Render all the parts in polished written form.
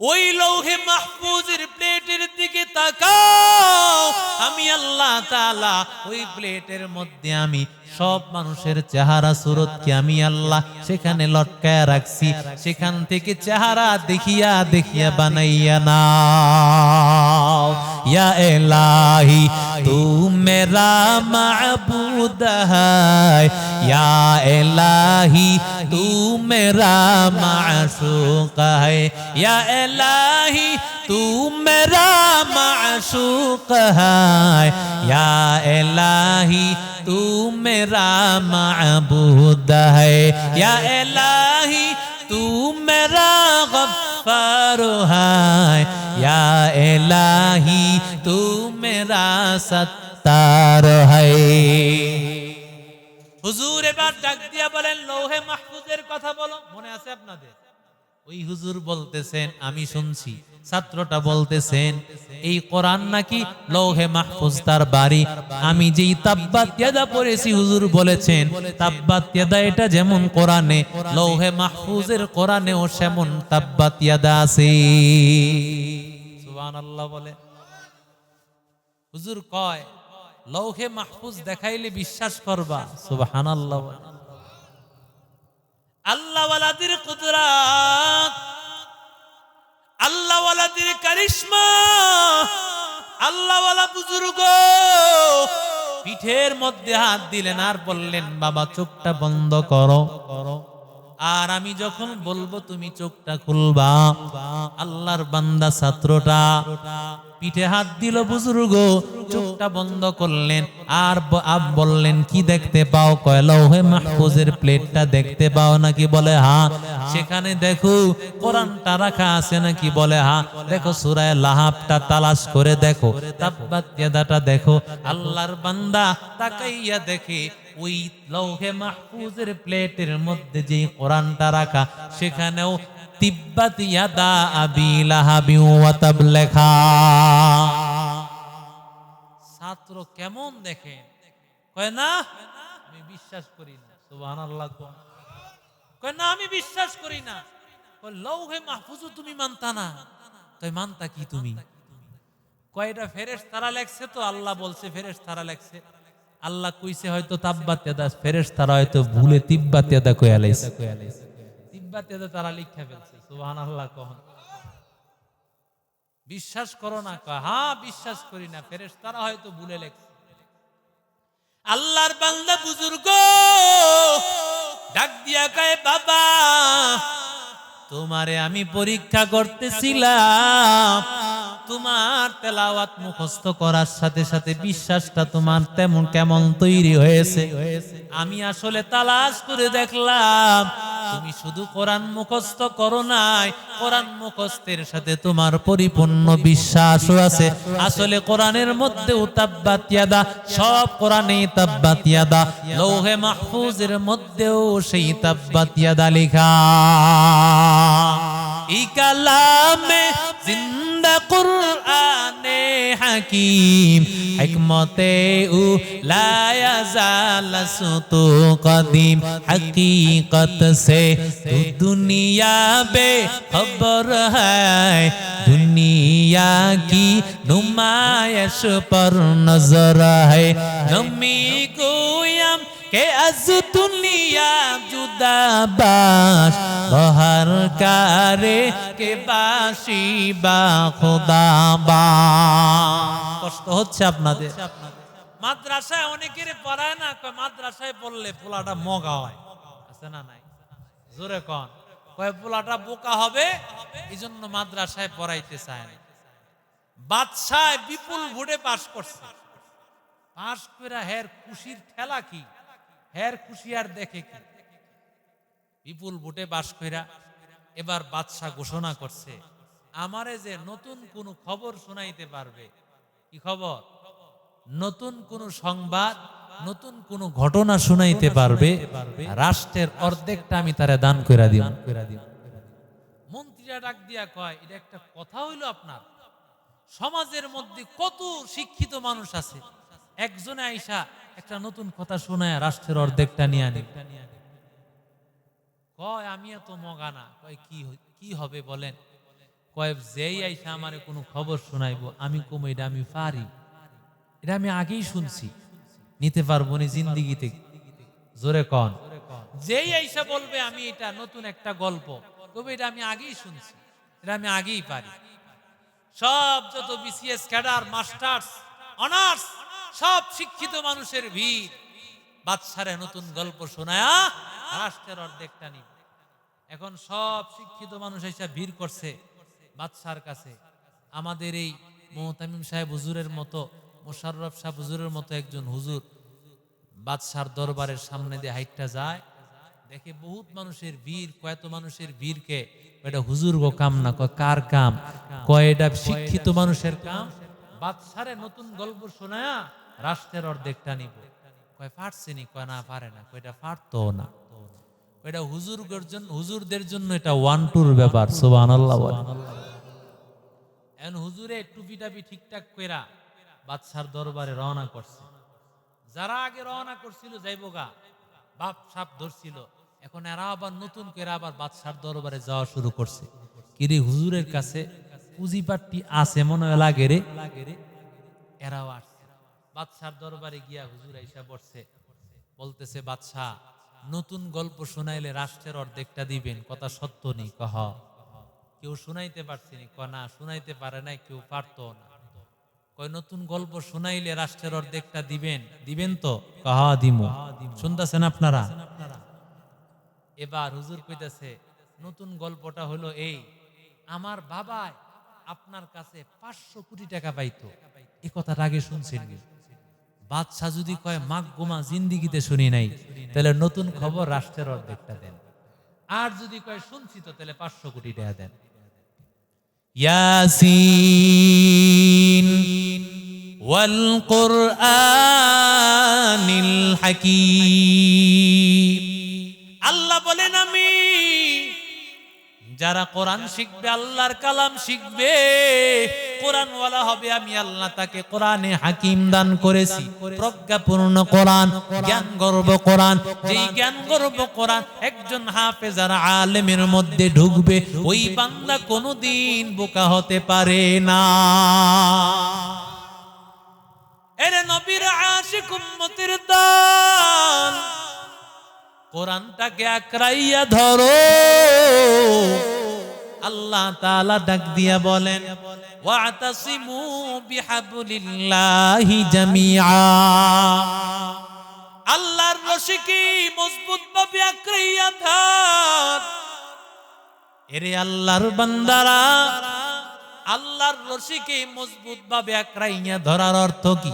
ওই লৌহে মাহফুজের প্লেটের দিকে তাকাও। আমি আল্লাহ তাআলা ওই প্লেটের মধ্যে আমি সব মানুষের চেহারা সুরতকে আমি আল্লাহ সেখানে লটকায়া রাখছি। সেখান থেকে চেহারা দেখিয়া দেখিয়া বানাইয়া নাও। ইয়া ইলাহি তু মেরা মাবুদ হ্যায়, ইয়া ইলাহি তু মেরা মাশুক হ্যায়, ইয়া इलाही तू मेरा माशूक है, या इलाही तू मेरा माबूद है, या इलाही तू मेरा गफ्फार है, या इलाही तू मेरा सत्तार है। হুজুর এবার ডাক দিয়া বলেন লৌহে মাহফুজের কথা বলো। মনে আছে আপনাদের? ওই হুজুর বলতেছেন আমি শুনছি, ছাত্রটা বলতেছেন এই কোরআন নাকি লৌহে মাহফুজ তার বাড়ি। আমি যেই তাব্বাত ইয়াদা পড়েছি হুজুর বলেছেন তাব্বাত ইয়াদা এটা যেমন কোরআনে, লৌহে মাহফুজের কোরআনেও সেমন তাব্বাত ইয়াদা আছে। সুবহানাল্লাহ বলে। হুজুর কয় লৌহে মাহফুজ দেখাইলে বিশ্বাস করবা। সুবহানাল্লাহ বলে। আল্লাহ ওয়ালাদের কুদরত, আল্লাহ ওয়ালাদের কারিশমা, আল্লাহ ওয়ালা বুজুর্গ পিঠের মধ্যে হাত দিলেন আর বললেন বাবা চোখটা বন্ধ করো, আর আমি যখন বলবো তুমি চোখটা খুলবা। আল্লাহর বান্দা ছাত্রটা পিঠে হাত দিল, বুজুর্গ চোখটা বন্ধ করলেন আর বললেন কি দেখতে পাও? কয় লৌহে মাহফুজের প্লেটটা দেখতে পাও নাকি? বলে হ্যাঁ। সেখানে দেখো কোরআনটা রাখা আছে নাকি? বলে হ্যাঁ। দেখো সূরা লাহাবটা তালাশ করে দেখো, তাব্বাত ইয়াদাটা দেখো। আল্লাহর বান্দা তাকাইয়া দেখে ওই লৌহে মাহফুজের প্লেটের মধ্যে যে কোরআনটা রাখা সেখানেও তিব্বাত ইয়াদা আবি লাহাবি ওয়া তাব লেখা। ছাত্র কেমন দেখেন, কয় না আমি বিশ্বাস করি না। সুবহানাল্লাহ। কয় না আমি বিশ্বাস করি না। কয় লৌহে মাহফুজ তুমি মানতা না? তাই মানতা কি তুমি? কয়টা ফেরেশতারা লেখছে তো আল্লাহ বলছে ফেরেশতারা লেখছে। আল্লাহ কইছে হয়তো তাব্বাত ইয়াদা, ফেরেশতারা হয়তো ভুলে তিব্বাত ইয়াদা কইয়া লাইছে। তিব্বাত ইয়াদা তারা লিখা ফেলছে। সুবহানাল্লাহ। কখন বিশ্বাস করো না? কয় হ্যাঁ বিশ্বাস করি না, ফেরেশতারা হয়তো ভুলে লেখছে। আল্লাহর বান্দা বুজুর্গ ডাক দিয়া কয় বাবা তোমারে আমি পরীক্ষা করতেছিলাম, তোমার তেলাওয়াত মুখস্থ করার সাথে সাথে বিশ্বাসটা তোমার তেমন কেমন তৈরি হয়েছে। আমি আসলে তালাশ করে দেখলাম তুমি শুধু কোরআন মুখস্থ করো নাই, কোরআন মুখস্থের সাথে তোমার পরিপূর্ণ বিশ্বাসও আছে। আসলে কোরআনের মধ্যেও তাব্বাত ইয়াদা, সব কোরআনেই তাব্বাত ইয়াদা, লৌহে মাহফুজের মধ্যেও সেই তাব্বাত ইয়াদা লেখা। এই কালামে জিন্দা কুরআনে হাকিম, হিকমতে উ লা ইয়াজাল সুতু কদিম, हकीकत से तू दुनिया बेखबर है, दुनिया की नुमाइश पर नजर है। नमी गोयम के अज दुनिया जुदा बाश, बहर कारे के बाशी बा खुदा बा। কষ্ট হচ্ছে আপনাদের? মাদ্রাসায় অনেকের পড়ায় না, মাদ্রাসায় পড়লে পোলাটা মগা হয়, আছে না নাই? জোরে কন। কয় পোলাটা বোকা হবে, এই জন্য মাদ্রাসায় পড়াইতে চায় না। বাদশাহ বিপুল ভোটে পাশ করছে, পাশ করে হের খুশির ঠেলা কি, হের খুশি আর দেখে কি? বিপুল ভোটে পাশ কইরা এবার বাদশাহ ঘোষণা করছে আমারে যে নতুন কোন খবর শোনাইতে পারবে, কি খবর? নতুন কোন সংবাদ, নতুন কোন ঘটনা শুনাইতে পারবে, রাষ্ট্রের অর্ধেকটা আমি তারে দান কইরা দিই। মন্ত্রীরা ডাক দিয়া কয় এটা একটা কথা হইল? আপনার সমাজের মধ্যে কত শিক্ষিত মানুষ আছে, একজনে আইসা একটা নতুন কথা শোনায় রাষ্ট্রের অর্ধেকটা নিয়ে আনে। কয় আমি এত মগা না। কয় কি হবে বলেন? কয় যেই আইসা আমারে কোনো খবর শোনাইবো আমি কম এটা আমি পারি, এটা আমি আগেই শুনছি, নিতে পারবো নি জিন্দিগিতে। জোরে কন। যেই আইসা বলবে আমি এটা নতুন একটা গল্প, তবে এটা আমি আগেই শুনছি, এটা আমি আগেই পারি। সব যত বিসিএস ক্যাডার, মাস্টার্স, অনার্স, সব শিক্ষিত মানুষের ভিড় বাদশারে নতুন গল্প শোনায়া রাষ্ট্রের অর্ধেকটা নিব। এখন সব শিক্ষিত মানুষ এসে ভিড় করছে বাদশার কাছে। আমাদের এই মুহতামিম সাহেব হুজুরের মতো, মোশাররফ সাহেব হুজুরের মতো একজন হুজুর বাদশার দরবারের সামনে দিয়ে হাইটটা যায়, দেখে বহুত মানুষের ভিড়। কয়তো মানুষের ভিড়কে এটা হুজুর গো কাম না, কয় কার কাম? কয় এটা শিক্ষিত মানুষের কাম। বাদশারে নতুন গল্প শোনায়া রাষ্ট্রের অর্ধেকটা নিব। কয় পারছেনি? কয় না পারে না। কয় এটা পারতো না, এটা হুজুরদের জন্য এটা ওয়ান টুর ব্যাপার। সুবহানাল্লাহ বলেন। এখন হুজুরে টুপি টাপি ঠিকঠাক কইরা বাদশার দরবারে রওনা করছে। যারা আগে রওনা করছিল যাইবোগা, বাপ সাপ ধরছিল, এখন এরা আবার নতুন করে আবার বাদশার দরবারে যাওয়া শুরু করছে। কিরে হুজুরের কাছে পুঁজিপাট্টি আছে মনে হয় লাগে রে। এরাও আসছে বাদশার দরবারে গিয়া হুজুর আইসা বসছে, বলতেছে বাদশাহ নতুন গল্প শোনাইলে রাষ্ট্রের অর্ধেকটা দিবেন, কথা সত্য নেই? কহ কেউ শুনাইতে পারছিনি? ক না শুনাইতে পারে নাই, কেউ পারতো না। কয় নতুন গল্প শোনাইলে রাষ্ট্রের অর্ধেকটা দিবেন, দিবেন তো? কহ দিমু। শুনতেছেন আপনারা? এবার হুজুর কইতাছে নতুন গল্পটা হলো এই, আমার বাবা আপনার কাছে 500 কোটি টাকা পাইতো, এই কথাটা আগে শুনছেন? বাদশাহ যদি কয় মাগ গোমা জিন্দিগিতে শুনি নাই, তাহলে নতুন খবর রাষ্ট্রের অর্ধেকটা দেন। আর যদি কয় শুনছি তো, তাহলে 500 কোটি টাকা দেন। ইয়াসিন ওয়াল কুরআনিল হাকীম। আল্লাহ বলেন আমি যারা কোরআন শিখবে, আল্লাহর কালাম শিখবে, কোরআনওয়ালা হবে, আমি আল্লাহ তাকে কোরআনে হাকিম দান করেছি। প্রজ্ঞাপূর্ণ কোরআন, জ্ঞান গর্ব কোরআন। যেই জ্ঞান গর্ব কোরআন একজন হাফেজ আর আলেমের মধ্যে ঢুকবে, ওই বান্দা কোনোদিন বোকা হতে পারে না। এরে নবীর আশিক উম্মতের দল, কোরআনটাকে আকড়াইয়া ধরো। আল্লাহ তাআলা ডাক দিয়া বলেন ওয়াতাসিমু বিহাবলিল্লাহি জামিআ। আল্লাহর রশিকে মজবুত ভাবে আকড়াইয়া ধর। এরে আল্লাহর বান্দারা, আল্লাহর রশিকে মজবুত ভাবে আকড়াইয়া ধরার অর্থ কি?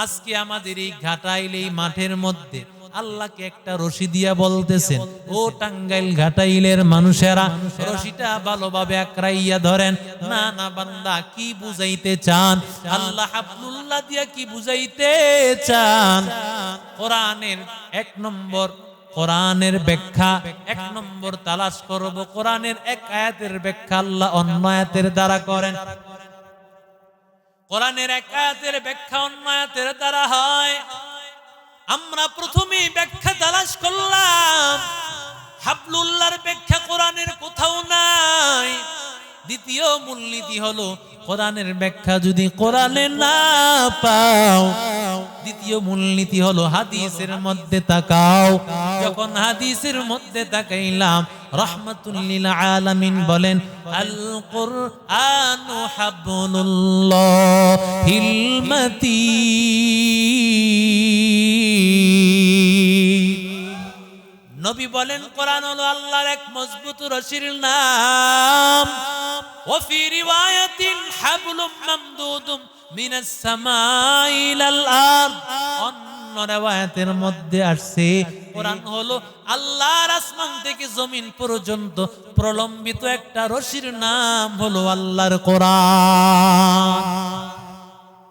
আজকে আমাদের এই ঘাটাইল, এই মাঠের মধ্যে আল্লাহকে একটা রশি দিয়া বলতেছেন, ও টাঙ্গাইল ঘাটাইলের মানুষেরা রশিটা ভালোভাবে আকড়াইয়া ধরেন। না না বান্দা, কি বুঝাইতে চান? আল্লাহ হাবলুল্লাহ দিয়া কি বুঝাইতে চান? কোরআনের 1 নম্বর, কোরআনের ব্যাখ্যা 1 নম্বর তালাশ করব। কোরআনের এক আয়াতের ব্যাখ্যা আল্লাহ অন্য আয়াতের দ্বারা করেন। কোরআনের এক আয়াতের ব্যাখ্যা অন্য আয়াতের দ্বারা হয়। আমরা প্রথমে ব্যাখ্যা তালাশ করলাম, হাবলুল্লাহর ব্যাখ্যা কোরআনের কোথাও নাই। দ্বিতীয় মূলনীতি হলো কোরআনের ব্যাখ্যা যদি কোরআনে না পাও, দ্বিতীয় মূলনীতি হলো হাদিসের মধ্যে তাকাও। যখন হাদিসের মধ্যে তাকাইলাম, রাহমাতুল লিল আলামিন বলেন আল কুরআনু হাবলুল্লাহিল মাতিন। নবী বলেন কোরআন হলো আল্লাহর এক মজবুত রশির নাম। ওয়াফি রিওয়ায়াতিন হাবলুম মামদুদুম মিনাস সামাই ইলাল আরদ। অন্য রিওয়ায়াতের মধ্যে আসছে কোরআন হলো আল্লাহর আসমান থেকে জমিন পর্যন্ত প্রলম্বিত একটা রশির নাম হলো আল্লাহর কোরআন।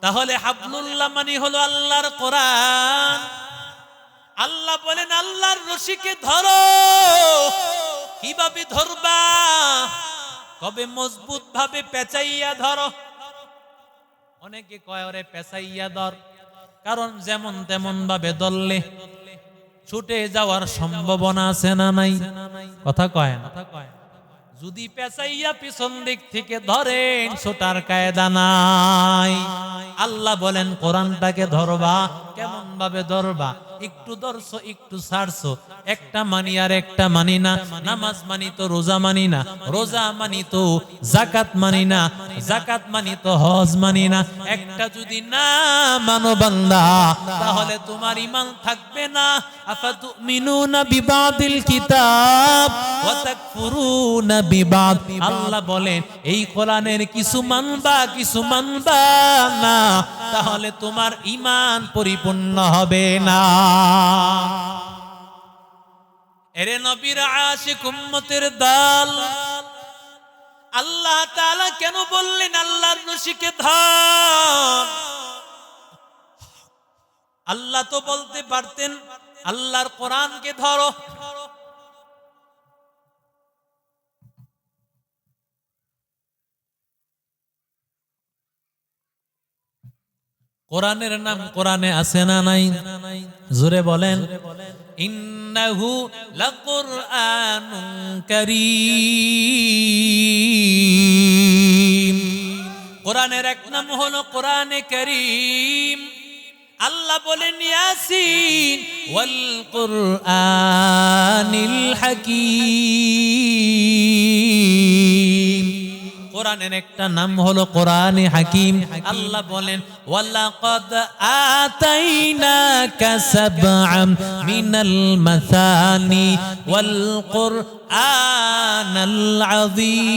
তাহলে হাবলুল্লাহ মানে হলো আল্লাহর কোরআন। আল্লাহ বলেন আল্লাহর রশিকে ধরো। কিভাবে ধরবা? কবে মজবুত ভাবে পেঁচাইয়া ধরো। অনেকে কয় ওরে পেঁচাইয়া ধর, কারণ যেমন তেমন ভাবে ধরলে ছুটে যাওয়ার সম্ভাবনা আছে না নাই? কথা কয় না। যদি পেঁচাইয়া পিছন দিক থেকে ধরেন ছোটার কায়দা নাই। আল্লাহ বলেন কোরআনটাকে ধরবা, কেমন ভাবে ধরবা? একটু ধরছো একটু ছাড়ছো, একটা মানি আর একটা মানি না। নামাজ মানি তো রোজা মানি না, রোজা মানি তো যাকাত মানি না, যাকাত মানি তো হজ মানি না। একটা যদি না মানো বান্দা, তাহলে তোমার ঈমান থাকবে না। আফাতুমিনুনা বিবাদিল কিতাব ওয়া তাকফুরুনা বিবাদ। আল্লাহ বলেন এই কোরআনের কিছু মানবা কিছু মানবা না, তাহলে তোমার ঈমান পরিপূর্ণ হবে না। এরে নবীর আশিক উম্মতের দল, আল্লাহ তাআলা কেন বললেন আল্লাহর রশিকে ধর? আল্লাহ তো বলতে পারতেন আল্লাহর কোরআনকে ধরো। কোরআনের নাম কোরআনে আছে না নাই? জোরে বলেন। ইন্নাহু লাকুরআনুন কারীম। কোরআনের এক নাম হলো কোরআনে কারীম। আল্লাহ বলেন ইয়াসিন ওয়াল কুরআনিল হাকীম। কোরআনের একটা নাম হলো কোরআনে হাকিম। আল্লাহ বলেন ওয়ালাকাদ আতাইনাকা সাবআম মিনাল মাসানি ওয়াল কুরআনাল আযীম।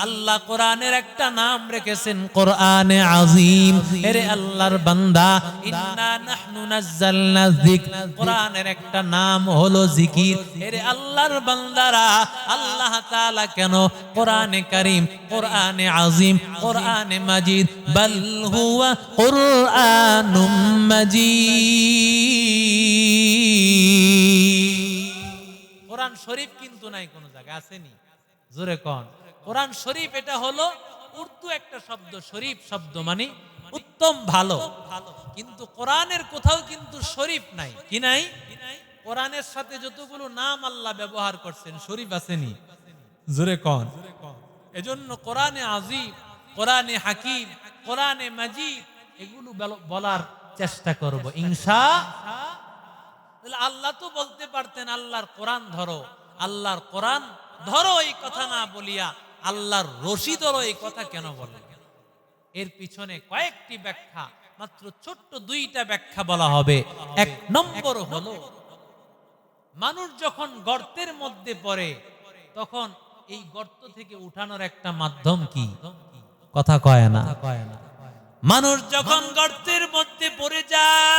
আল্লাহ কোরআনের একটা নাম রেখেছেন কোরআনে আযীম। এরে আল্লাহর বান্দা, ইন্না নাহনু নাযালনা যিকর, কোরআনের একটা নাম হলো জিকির। এরে আল্লাহর বান্দারা, আল্লাহ তাআলা কেন কোরআনে কারীম, কোরআনে আযীম, কোরআনে মাজিদ, বাল হুয়া কুরআনুম মাজিদ। কোরআন শরীফ কিন্তু নাই কোন জায়গায়, আসেনি? জোরে কোন। কোরআন শরীফ এটা হলো উর্দু একটা শব্দ, শরীফ শব্দ মানে উত্তম ভালো। কিন্তু কোরআনের কোথাও কিন্তু শরীফ নাই। কি নাই? কোরআনের সাথে যতগুলো নাম আল্লাহ ব্যবহার করছেন শরীফ আসেনি? জোরে কোন। এজন্য কোরআনে আযীম, কোরআনে হাকিম, কোরআনে মাজিদ এগুলো বলার চেষ্টা করব ইনশাআল্লাহ। আল্লাহ তো বলতে পারতেন আল্লাহর কোরআন ধরো, আল্লাহর কোরআন ধরো, এই কথা না বলিয়া আল্লাহর রশি ধরো এই কথা কেন বলেন? এর পিছনে কয়েকটি ব্যাখ্যা, মাত্র ছোট্ট দুইটা ব্যাখ্যা বলা হবে। এক নম্বর হলো, মানুষ যখন গর্তের মধ্যে পড়ে তখন এই গর্ত থেকে উঠানোর একটা মাধ্যম কি? কথা কয় না। মানুষ যখন গর্তের মধ্যে পড়ে যায়